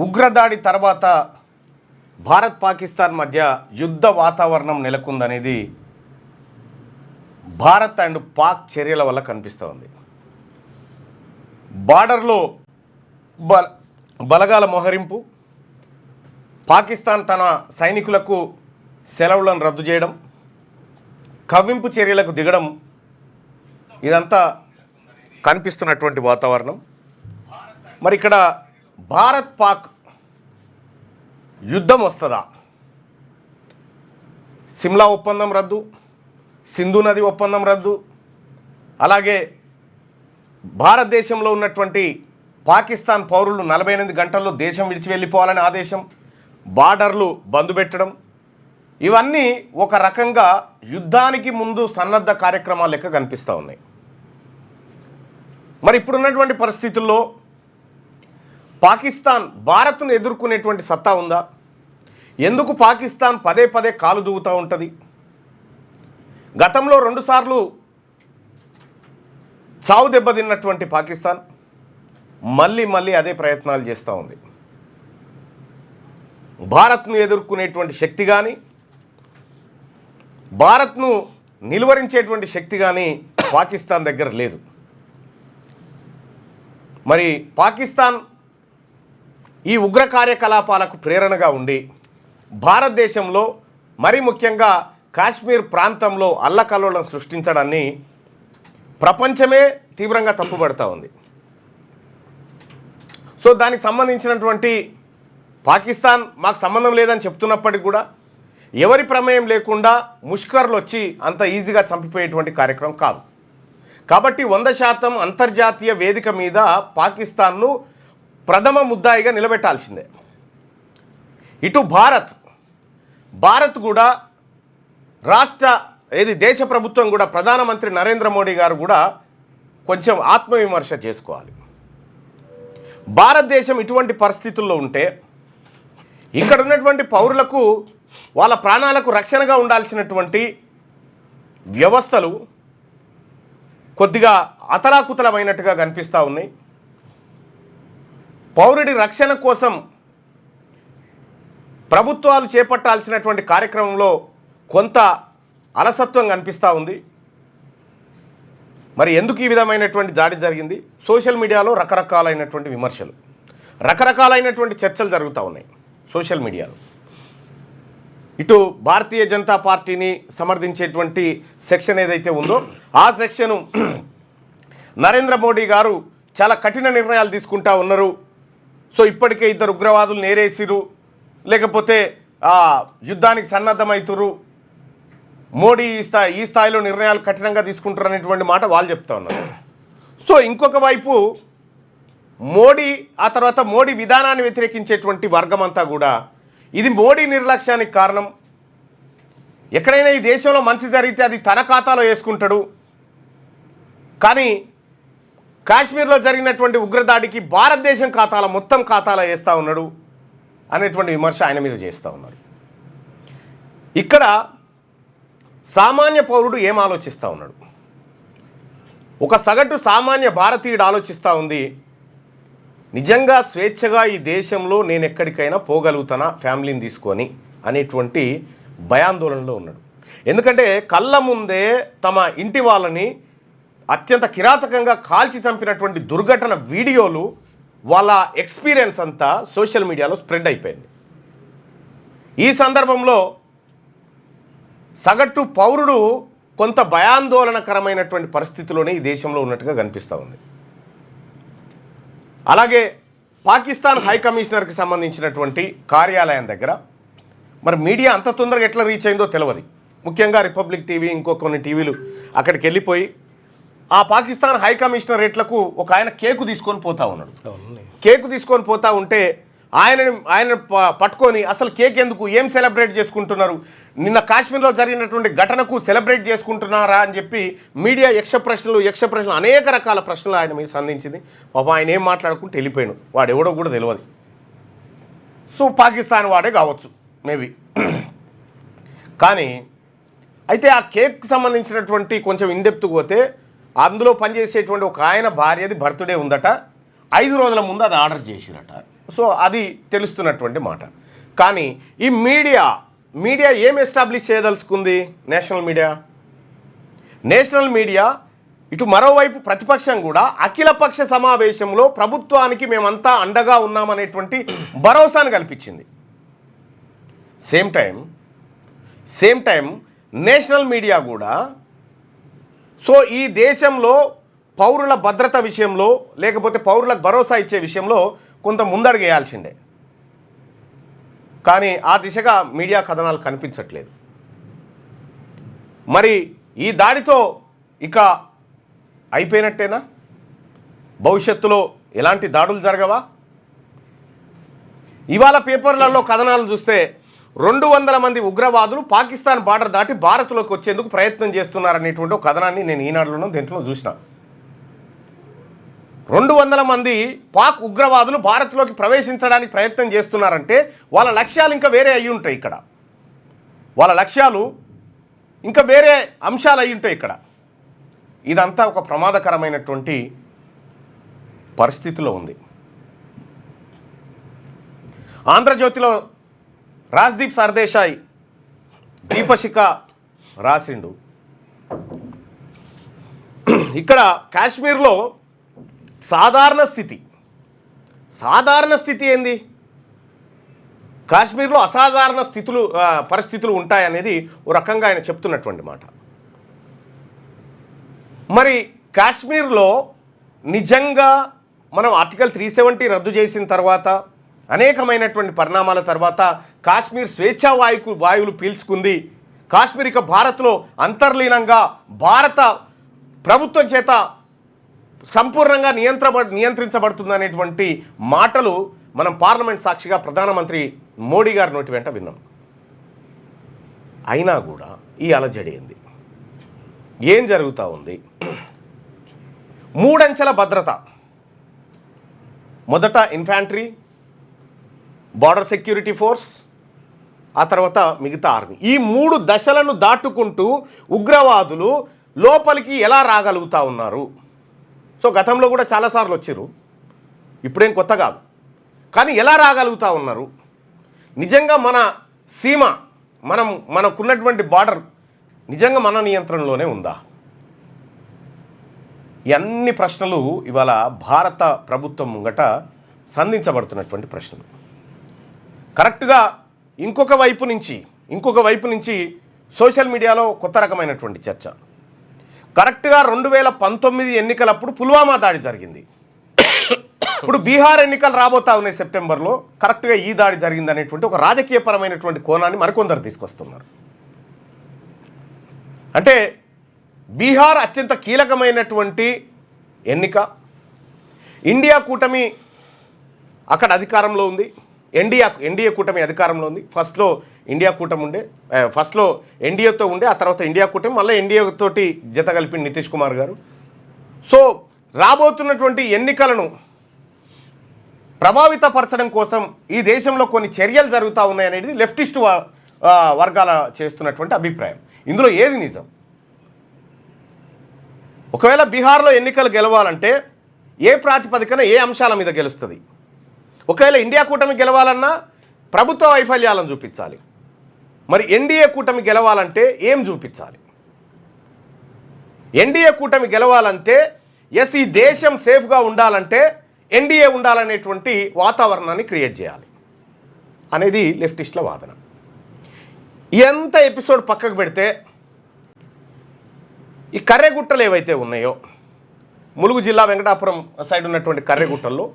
ఉగ్రదాడి తర్వాత భారత్ పాకిస్తాన్ మధ్య యుద్ధ వాతావరణం నెలకొందనేది భారత్ అండ్ పాక్ చర్యల వల్ల కనిపిస్తోంది. బార్డర్లో బలగాల మోహరింపు, పాకిస్తాన్ తన సైనికులకు సెలవులను రద్దు చేయడం, కవ్వింపు చర్యలకు దిగడం, ఇదంతా కనిపిస్తున్నటువంటి వాతావరణం. మరి ఇక్కడ భారత్ పాక్ యుద్ధం వస్తుందా? సిమ్లా ఒప్పందం రద్దు, సింధు నది ఒప్పందం రద్దు, అలాగే భారతదేశంలో ఉన్నటువంటి పాకిస్తాన్ పౌరులు 48 గంటల్లో దేశం విడిచి వెళ్ళిపోవాలని ఆదేశం, బార్డర్లు బంద్ పెట్టడం, ఇవన్నీ ఒక రకంగా యుద్ధానికి ముందు సన్నద్ధ కార్యక్రమాలు లెక్క కనిపిస్తూ ఉన్నాయి. మరి ఇప్పుడున్నటువంటి పరిస్థితుల్లో పాకిస్తాన్ భారత్ను ఎదుర్కొనేటువంటి సత్తా ఉందా? ఎందుకు పాకిస్తాన్ పదే పదే కాలు దూవుతూ ఉంటుంది? గతంలో 2 సార్లు చావు దెబ్బతిన్నటువంటి పాకిస్తాన్ మళ్ళీ అదే ప్రయత్నాలు చేస్తూ ఉంది. భారత్ను ఎదుర్కొనేటువంటి శక్తి కానీ, భారత్ను నిలువరించేటువంటి శక్తి కానీ పాకిస్తాన్ దగ్గర లేదు. మరి పాకిస్తాన్ ఈ ఉగ్ర కార్యకలాపాలకు ప్రేరణగా ఉండి భారతదేశంలో మరి ముఖ్యంగా కాశ్మీర్ ప్రాంతంలో అల్లకల్లోలం సృష్టించడాన్ని ప్రపంచమే తీవ్రంగా తప్పుపడుతూ ఉంది. సో దానికి సంబంధించినటువంటి పాకిస్తాన్ మాకు సంబంధం లేదని చెప్తున్నప్పటికీ కూడా ఎవరి ప్రమేయం లేకుండా ముష్కర్లు వచ్చి అంత ఈజీగా చంపిపోయేటువంటి కార్యక్రమం కాదు. కాబట్టి 100% అంతర్జాతీయ వేదిక మీద పాకిస్తాన్ను ప్రథమ ముద్దాయిగా నిలబెట్టాల్సిందే. ఇటు భారత్ కూడా దేశ ప్రభుత్వం కూడా ప్రధానమంత్రి నరేంద్ర మోడీ గారు కూడా కొంచెం ఆత్మవిమర్శ చేసుకోవాలి. భారతదేశం ఇటువంటి పరిస్థితుల్లో ఉంటే ఇక్కడ ఉన్నటువంటి పౌరులకు వాళ్ళ ప్రాణాలకు రక్షణగా ఉండాల్సినటువంటి వ్యవస్థలు కొద్దిగా అతలాకుతలమైనట్టుగా కనిపిస్తూ ఉన్నాయి. పౌరుడి రక్షణ కోసం ప్రభుత్వాలు చేపట్టాల్సినటువంటి కార్యక్రమంలో కొంత అలసత్వం కనిపిస్తూ ఉంది. మరి ఎందుకు ఈ విధమైనటువంటి దాడి జరిగింది? సోషల్ మీడియాలో రకరకాలైనటువంటి విమర్శలు, రకరకాలైనటువంటి చర్చలు జరుగుతూ ఉన్నాయి సోషల్ మీడియాలో. ఇటు భారతీయ జనతా పార్టీని సమర్థించేటువంటి సెక్షన్ ఏదైతే ఉందో ఆ సెక్షను నరేంద్ర మోడీ గారు చాలా కఠిన నిర్ణయాలు తీసుకుంటా ఉన్నారు. సో ఇప్పటికే 2 ఉగ్రవాదులు నేరేసిరు, లేకపోతే యుద్ధానికి సన్నద్ధమవుతురు, మోడీ ఈ స్థాయిలో నిర్ణయాలు కఠినంగా తీసుకుంటారు అనేటువంటి మాట వాళ్ళు చెప్తా ఉన్నారు. సో ఇంకొక వైపు మోడీ, ఆ తర్వాత మోడీ విధానాన్ని వ్యతిరేకించేటువంటి వర్గం అంతా కూడా ఇది మోడీ నిర్లక్ష్యానికి కారణం, ఎక్కడైనా ఈ దేశంలో మంచి జరిగితే అది తన ఖాతాలో వేసుకుంటాడు, కానీ కాశ్మీర్లో జరిగినటువంటి ఉగ్రదాడికి భారతదేశం మొత్తం ఖాతాలో వేస్తూ ఉన్నాడు అనేటువంటి విమర్శ ఆయన మీద చేస్తూ ఉన్నారు. ఇక్కడ సామాన్య పౌరుడు ఏం ఆలోచిస్తూ ఉన్నాడు? ఒక సగటు సామాన్య భారతీయుడు ఆలోచిస్తూ ఉంది, నిజంగా స్వేచ్ఛగా ఈ దేశంలో నేను ఎక్కడికైనా పోగలుగుతానా ఫ్యామిలీని తీసుకొని అనేటువంటి భయాందోళనలో ఉన్నాడు. ఎందుకంటే కళ్ళ ముందే తమ ఇంటి వాళ్ళని అత్యంత కిరాతకంగా కాల్చి చంపినటువంటి దుర్ఘటన వీడియోలు, వాళ్ళ ఎక్స్పీరియన్స్ అంతా సోషల్ మీడియాలో స్ప్రెడ్ అయిపోయింది. ఈ సందర్భంలో సగటు పౌరుడు కొంత భయాందోళనకరమైనటువంటి పరిస్థితిలోనే ఈ దేశంలో ఉన్నట్టుగా కనిపిస్తూ ఉంది. అలాగే పాకిస్తాన్ హై కమిషనర్కి సంబంధించినటువంటి కార్యాలయం దగ్గర మరి మీడియా అంత తొందరగా ఎట్లా రీచ్ అయిందో తెలియదు. ముఖ్యంగా రిపబ్లిక్ టీవీ, ఇంకో కొన్ని టీవీలు అక్కడికి వెళ్ళిపోయి ఆ పాకిస్తాన్ హై కమిషనరేట్లకు ఒక ఆయన కేకు తీసుకొని పోతా ఉన్నాడు. కేకు తీసుకొని పోతా ఉంటే ఆయన పట్టుకొని అసలు కేక్ ఎందుకు, ఏం సెలబ్రేట్ చేసుకుంటున్నారు, నిన్న కాశ్మీర్లో జరిగినటువంటి ఘటనకు సెలబ్రేట్ చేసుకుంటున్నారా అని చెప్పి మీడియా యక్ష ప్రశ్నలు అనేక రకాల ప్రశ్నలు ఆయన మీద సంధించింది. పాపం ఆయన ఏం మాట్లాడుకుంటూ వెళ్ళిపోయాడు, వాడు ఎవడో కూడా తెలియదు. సో పాకిస్తాన్ వాడే కావచ్చు మేబీ. కానీ అయితే ఆ కేక్ సంబంధించినటువంటి కొంచెం ఇన్డెప్త్కి పోతే అందులో పనిచేసేటువంటి ఒక ఆయన భార్యది బర్త్డే ఉందట, 5 రోజుల ముందు అది ఆర్డర్ చేసిరట. సో అది తెలుస్తున్నటువంటి మాట. కానీ ఈ మీడియా ఏం ఎస్టాబ్లిష్ చేయదలుచుకుంది? నేషనల్ మీడియా ఇటు మరోవైపు ప్రతిపక్షం కూడా అఖిలపక్ష సమావేశంలో ప్రభుత్వానికి మేమంతా అండగా ఉన్నామనేటువంటి భరోసాను కల్పించింది. సేమ్ టైం నేషనల్ మీడియా కూడా సో ఈ దేశంలో పౌరుల భద్రత విషయంలో లేకపోతే పౌరులకు భరోసా ఇచ్చే విషయంలో కొంత ముందడుగేయాల్సిందే. కానీ ఆ దిశగా మీడియా కథనాలు కనిపించట్లేదు. మరి ఈ దాడితో ఇక అయిపోయినట్టేనా? భవిష్యత్తులో ఎలాంటి దాడులు జరగవా? ఇవాళ పేపర్లలో కథనాలు చూస్తే 200 మంది ఉగ్రవాదులు పాకిస్తాన్ బార్డర్ దాటి భారత్లోకి వచ్చేందుకు ప్రయత్నం చేస్తున్నారనేటువంటి ఒక కథనాన్ని నేను ఈనాడులోనూ దేంట్లో చూసిన. 200 మంది పాక్ ఉగ్రవాదులు భారత్లోకి ప్రవేశించడానికి ప్రయత్నం చేస్తున్నారంటే వాళ్ళ లక్ష్యాలు ఇంకా వేరే అయ్యి ఉంటాయి. ఇక్కడ వాళ్ళ లక్ష్యాలు ఇంకా వేరే అంశాలు అయ్యి ఉంటాయి. ఇక్కడ ఇదంతా ఒక ప్రమాదకరమైనటువంటి పరిస్థితిలో ఉంది. ఆంధ్రజ్యోతిలో రాజ్దీప్ సర్దేశాయ్ దీపశిఖ రాసిండు. ఇక్కడ కాశ్మీర్లో సాధారణ స్థితి ఏంది? కాశ్మీర్లో అసాధారణ పరిస్థితులు ఉంటాయనేది ఓ రకంగా ఆయన చెప్తున్నటువంటి మాట. మరి కాశ్మీర్లో నిజంగా మనం ఆర్టికల్ 370 రద్దు చేసిన తర్వాత అనేకమైనటువంటి పరిణామాల తర్వాత కాశ్మీర్ స్వేచ్ఛా వాయువులు పీల్చుకుంది. కాశ్మీర్ ఇక భారత్లో అంతర్లీనంగా భారత ప్రభుత్వం చేత సంపూర్ణంగా నియంత్రించబడుతుందనేటువంటి మాటలు మనం పార్లమెంట్ సాక్షిగా ప్రధానమంత్రి మోడీ గారి నోటి వెంట విన్నాం. అయినా కూడా ఈ అలజడి ఏంది? ఏం జరుగుతూ ఉంది? 3 అంచెల భద్రత. మొదట ఇన్ఫాంట్రీ, బార్డర్ సెక్యూరిటీ ఫోర్స్, ఆ తర్వాత మిగతా ఆర్మీ. ఈ 3 దశలను దాటుకుంటూ ఉగ్రవాదులు లోపలికి ఎలా రాగలుగుతూ ఉన్నారు? సో గతంలో కూడా చాలాసార్లు వచ్చారు, ఇప్పుడేం కొత్త కాదు. కానీ ఎలా రాగలుగుతూ ఉన్నారు? నిజంగా మన సీమ మనకున్నటువంటి బార్డర్ నిజంగా మన నియంత్రణలోనే ఉందా? అన్ని ప్రశ్నలు ఇవాళ భారత ప్రభుత్వం ముంగట సంధించబడుతున్నటువంటి ప్రశ్నలు. కరెక్ట్గా ఇంకొక వైపు నుంచి సోషల్ మీడియాలో కొత్త రకమైనటువంటి చర్చ. కరెక్ట్గా 2019 ఎన్నికలప్పుడు పుల్వామా దాడి జరిగింది. ఇప్పుడు బీహార్ ఎన్నికలు రాబోతా ఉన్నాయి సెప్టెంబర్లో. కరెక్ట్గా ఈ దాడి జరిగింది అనేటువంటి ఒక రాజకీయపరమైనటువంటి కోణాన్ని మరికొందరు తీసుకొస్తున్నారు. అంటే బీహార్ అత్యంత కీలకమైనటువంటి ఎన్నిక. ఇండియా కూటమి అక్కడ అధికారంలో ఉంది. ఎన్డీఏ కూటమి అధికారంలో ఉంది. ఫస్ట్లో ఎన్డీఏతో ఉండే, ఆ తర్వాత ఇండియా కూటమి, మళ్ళీ ఎన్డీఏ తోటి జత కలిపిన నితీష్ కుమార్ గారు. సో రాబోతున్నటువంటి ఎన్నికలను ప్రభావితపరచడం కోసం ఈ దేశంలో కొన్ని చర్యలు జరుగుతూ ఉన్నాయనేది లెఫ్టిస్ట్ వర్గాల చేస్తున్నటువంటి అభిప్రాయం. ఇందులో ఏది నిజం? ఒకవేళ బీహార్లో ఎన్నికలు గెలవాలంటే ఏ ప్రాతిపదికన ఏ అంశాల మీద గెలుస్తుంది? ఒకవేళ ఇండియా కూటమి గెలవాలన్నా ప్రభుత్వ వైఫల్యాలను చూపించాలి. మరి ఎన్డీఏ కూటమి గెలవాలంటే ఏం చూపించాలి? ఎన్డీఏ కూటమి గెలవాలంటే ఈ దేశం సేఫ్గా ఉండాలంటే ఎన్డీఏ ఉండాలనేటువంటి వాతావరణాన్ని క్రియేట్ చేయాలి అనేది లెఫ్టిస్ట్ల వాదన. ఎంత ఎపిసోడ్ పక్కకు పెడితే ఈ కర్రెగుట్టలు ఏవైతే ఉన్నాయో, ములుగు జిల్లా వెంకటాపురం సైడ్ ఉన్నటువంటి కర్రెగుట్టల్లో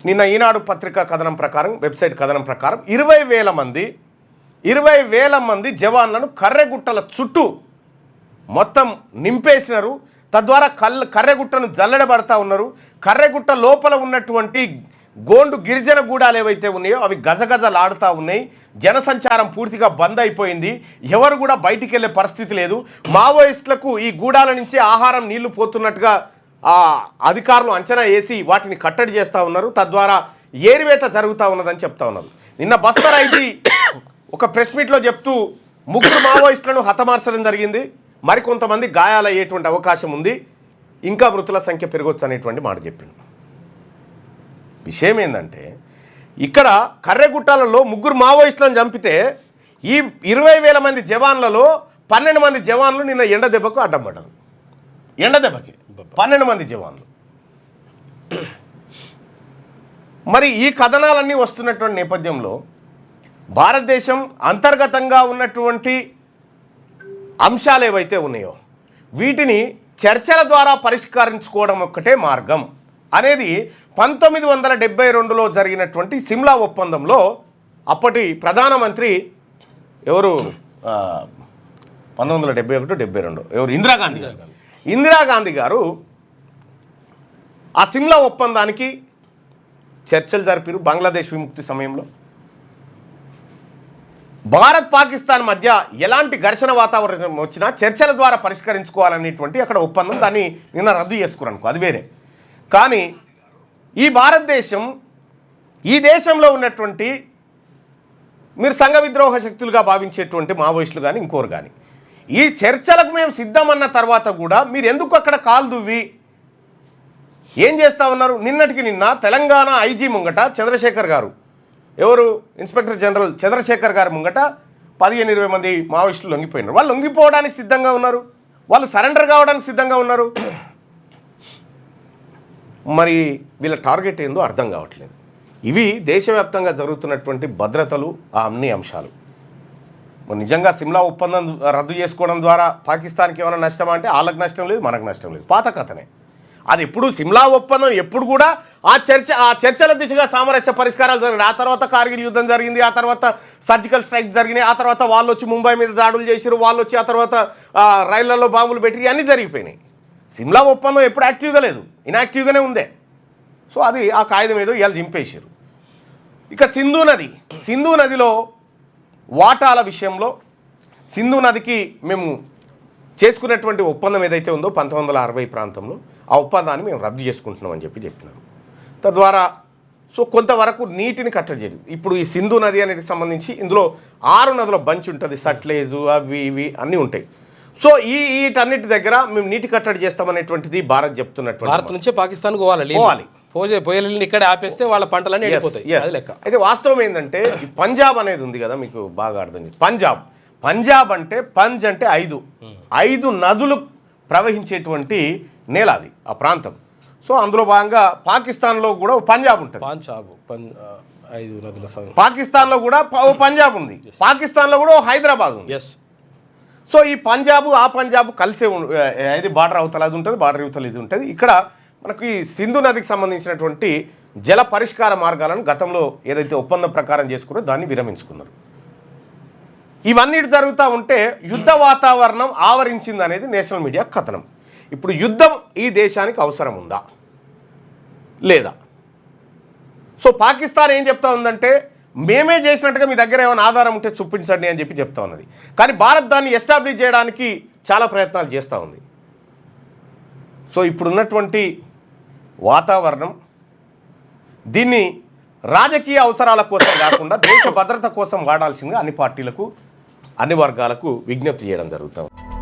నిన్న ఈనాడు పత్రికా కథనం ప్రకారం, వెబ్సైట్ కథనం ప్రకారం 20,000 మంది జవాన్లను కర్రెగుట్టల చుట్టూ మొత్తం నింపేసినారు. తద్వారా కర్రెగుట్టను జల్లెడబడతా ఉన్నారు. కర్రెగుట్ట లోపల ఉన్నటువంటి గోండు గిరిజన గూడాలు ఏవైతే ఉన్నాయో అవి గజగజలాడుతూ ఉన్నాయి. జనసంచారం పూర్తిగా బంద్ అయిపోయింది. ఎవరు కూడా బయటికి వెళ్ళే పరిస్థితి లేదు. మావోయిస్టులకు ఈ గూడాల నుంచి ఆహారం, నీళ్లు పోతున్నట్టుగా అధికారులు అంచనా వేసి వాటిని కట్టడి చేస్తూ ఉన్నారు. తద్వారా ఏరివేత జరుగుతూ ఉన్నదని చెప్తా ఉన్నారు. నిన్న బస్తర్ ఐజీ ఒక ప్రెస్ మీట్లో చెప్తూ 3 మావోయిస్టులను హతమార్చడం జరిగింది. మరికొంతమంది గాయాలయ్యేటువంటి అవకాశం ఉంది. ఇంకా మృతుల సంఖ్య పెరగొచ్చు అనేటువంటి మాట చెప్పింది. విషయం ఏంటంటే ఇక్కడ కర్రెగుట్టాలలో 3 మావోయిస్టులను చంపితే ఈ 20,000 మంది జవాన్లలో 12 మంది జవాన్లు నిన్న ఎండ దెబ్బకు అడ్డం పడ్డారు. ఎండ దెబ్బకి 12 మంది జవాన్లు. మరి ఈ కథనాలన్నీ వస్తున్నటువంటి నేపథ్యంలో భారతదేశం అంతర్గతంగా ఉన్నటువంటి అంశాలు ఏవైతే ఉన్నాయో వీటిని చర్చల ద్వారా పరిష్కరించుకోవడం ఒక్కటే మార్గం అనేది 1972లో జరిగినటువంటి సిమ్లా ఒప్పందంలో అప్పటి ప్రధానమంత్రి ఎవరు 1971-72 ఎవరు ఇందిరాగాంధీ గారు ఆ సిమ్లా ఒప్పందానికి చర్చలు జరిపారు. బంగ్లాదేశ్ విముక్తి సమయంలో భారత్ పాకిస్తాన్ మధ్య ఎలాంటి ఘర్షణ వాతావరణం వచ్చినా చర్చల ద్వారా పరిష్కరించుకోవాలనేటువంటి అక్కడ ఒప్పందం, దాన్ని నిన్న రద్దు చేసుకున్నాను, అది వేరే. కానీ ఈ భారతదేశం ఈ దేశంలో ఉన్నటువంటి మీరు సంఘ విద్రోహ శక్తులుగా భావించేటువంటి మావోయిస్టులు కానీ ఇంకోరు కానీ ఈ చర్చలకు మేము సిద్ధమన్న తర్వాత కూడా మీరు ఎందుకు అక్కడ కాలు దువ్వి ఏం చేస్తూ ఉన్నారు? నిన్నటికి నిన్న తెలంగాణ ఐజీ ముంగట చంద్రశేఖర్ గారు, ఎవరు ఇన్స్పెక్టర్ జనరల్ చంద్రశేఖర్ గారి ముంగట 15-20 మంది మావోయిస్టులు లొంగిపోయినారు. వాళ్ళు లొంగిపోవడానికి సిద్ధంగా ఉన్నారు, వాళ్ళు సరెండర్ కావడానికి సిద్ధంగా ఉన్నారు. మరి వీళ్ళ టార్గెట్ ఏందో అర్థం కావట్లేదు. ఇవి దేశవ్యాప్తంగా జరుగుతున్నటువంటి భద్రతలు, ఆ అన్ని అంశాలు. నిజంగా సిమ్లా ఒప్పందం రద్దు చేసుకోవడం ద్వారా పాకిస్తాన్కి ఏమైనా నష్టమా అంటే వాళ్ళకి నష్టం లేదు, మనకు నష్టం లేదు, పాత కథనే. అది ఎప్పుడు సిమ్లా ఒప్పందం ఎప్పుడు కూడా ఆ చర్చల దిశగా సామరస్య పరిష్కారాలు జరిగినాయి. ఆ తర్వాత కార్గిల్ యుద్ధం జరిగింది, ఆ తర్వాత సర్జికల్ స్ట్రైక్ జరిగినాయి, ఆ తర్వాత వాళ్ళు వచ్చి ముంబై మీద దాడులు చేశారు, వాళ్ళు వచ్చి ఆ తర్వాత రైళ్లలో బాంబులు పెట్టి అన్నీ జరిగిపోయినాయి. సిమ్లా ఒప్పందం ఎప్పుడు యాక్టివ్గా లేదు, ఇన్యాక్టివ్గానే ఉండే. సో అది ఆ కాగితం ఏదో ఇవాళ చింపేశారు. ఇక సింధు నదిలో వాటాల విషయంలో సింధు నదికి మేము చేసుకున్నటువంటి ఒప్పందం ఏదైతే ఉందో 1960 ప్రాంతంలో ఆ ఒప్పందాన్ని మేము రద్దు చేసుకుంటున్నామని చెప్పినారు. తద్వారా సో కొంతవరకు నీటిని కట్టడి చేయదు. ఇప్పుడు ఈ సింధు నది అనేది సంబంధించి ఇందులో 6 నదుల బంచ్ ఉంటుంది, సట్లేజు అవి ఇవి అన్నీ ఉంటాయి. సో వీటన్నిటి దగ్గర మేము నీటి కట్టడి చేస్తామనేటువంటిది భారత్ చెప్తున్నటువంటి. భారత్ నుంచే పాకిస్తాన్ పోవాలి, పోయేళ్ళని ఇక్కడ ఆపేస్తే వాళ్ళ పంటలన్నీ వెళ్ళిపోతాయి. అయితే వాస్తవం ఏంటంటే ఈ పంజాబ్ అనేది ఉంది కదా, మీకు బాగా అర్థం చేయండి. పంజాబ్ అంటే పంజ్ అంటే 5 నదులు ప్రవహించేటువంటి నేల అది, ఆ ప్రాంతం. సో అందులో భాగంగా పాకిస్తాన్లో కూడా పంజాబ్ ఉంటుంది. పాకిస్తాన్లో కూడా పంజాబ్ ఉంది, పాకిస్తాన్లో కూడా హైదరాబాద్ ఉంది. సో ఈ ఆ పంజాబ్ కలిసే ఇది బార్డర్ అవతల అది ఉంటుంది, బార్డర్ అవతల ఇది ఉంటుంది. ఇక్కడ మనకి సింధు నదికి సంబంధించినటువంటి జల పరిష్కార మార్గాలను గతంలో ఏదైతే ఒప్పందం ప్రకారం చేసుకున్నారో దాన్ని విరమించుకున్నారు. ఇవన్నీ జరుగుతూ ఉంటే యుద్ధ వాతావరణం ఆవరించింది అనేది నేషనల్ మీడియా కథనం. ఇప్పుడు యుద్ధం ఈ దేశానికి అవసరం ఉందా లేదా? సో పాకిస్తాన్ ఏం చెప్తా ఉందంటే మేమే చేసినట్టుగా మీ దగ్గర ఏమైనా ఆధారం ఉంటే చూపించండి అని చెప్తా ఉన్నది. కానీ భారత్ దాన్ని ఎస్టాబ్లిష్ చేయడానికి చాలా ప్రయత్నాలు చేస్తూ ఉంది. సో ఇప్పుడున్నటువంటి వాతావరణం దీన్ని రాజకీయ అవసరాల కోసం కాకుండా దేశ భద్రత కోసం వాడాల్సిందిగా అన్ని పార్టీలకు, అన్ని వర్గాలకు విజ్ఞప్తి చేయడం జరుగుతుంది.